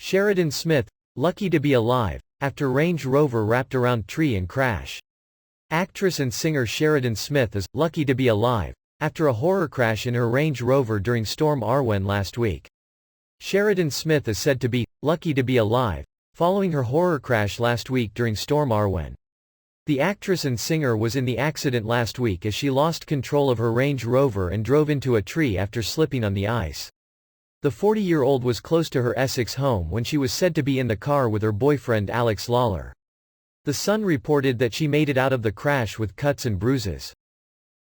Sheridan Smith, lucky to be alive, after Range Rover wrapped around tree and crash. Actress and singer Sheridan Smith is lucky to be alive, after a horror crash in her Range Rover during Storm Arwen last week. Sheridan Smith is said to be lucky to be alive, following her horror crash last week during Storm Arwen. The actress and singer was in the accident last week as she lost control of her Range Rover and drove into a tree after slipping on the ice. The 40-year-old was close to her Essex home when she was said to be in the car with her boyfriend Alex Lawler. The Sun reported that she made it out of the crash with cuts and bruises.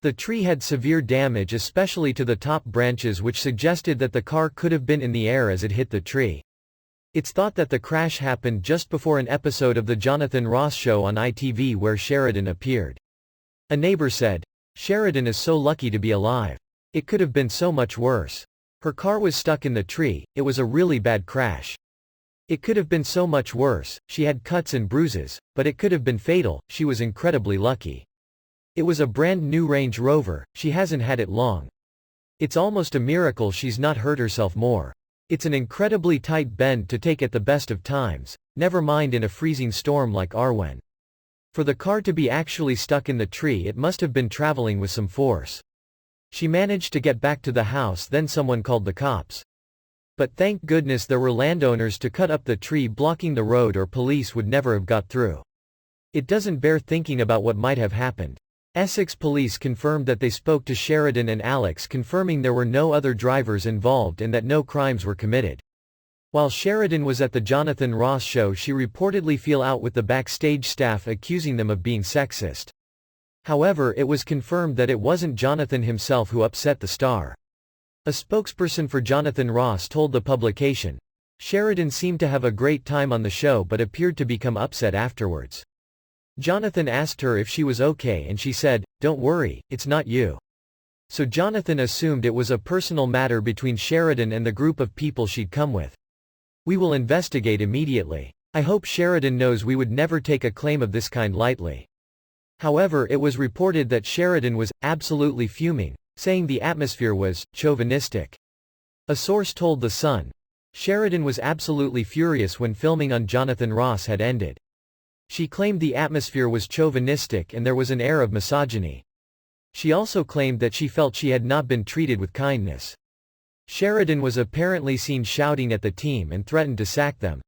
The tree had severe damage, especially to the top branches, which suggested that the car could have been in the air as it hit the tree. It's thought that the crash happened just before an episode of The Jonathan Ross Show on ITV where Sheridan appeared. A neighbor said, "Sheridan is so lucky to be alive. It could have been so much worse. Her car was stuck in the tree, it was a really bad crash. It could have been so much worse, she had cuts and bruises, but it could have been fatal, she was incredibly lucky. It was a brand new Range Rover, she hasn't had it long. It's almost a miracle she's not hurt herself more. It's an incredibly tight bend to take at the best of times, never mind in a freezing storm like Arwen. For the car to be actually stuck in the tree, it must have been traveling with some force. She managed to get back to the house, then someone called the cops. But thank goodness there were landowners to cut up the tree blocking the road, or police would never have got through. It doesn't bear thinking about what might have happened." Essex police confirmed that they spoke to Sheridan and Alex, confirming there were no other drivers involved and that no crimes were committed. While Sheridan was at the Jonathan Ross Show, she reportedly fell out with the backstage staff, accusing them of being sexist. However, it was confirmed that it wasn't Jonathan himself who upset the star. A spokesperson for Jonathan Ross told the publication, "Sheridan seemed to have a great time on the show but appeared to become upset afterwards. Jonathan asked her if she was okay and she said, 'Don't worry, it's not you.' So Jonathan assumed it was a personal matter between Sheridan and the group of people she'd come with. We will investigate immediately. I hope Sheridan knows we would never take a claim of this kind lightly." However, it was reported that Sheridan was absolutely fuming, saying the atmosphere was chauvinistic. A source told The Sun, "Sheridan was absolutely furious when filming on Jonathan Ross had ended. She claimed the atmosphere was chauvinistic and there was an air of misogyny. She also claimed that she felt she had not been treated with kindness." Sheridan was apparently seen shouting at the team and threatened to sack them.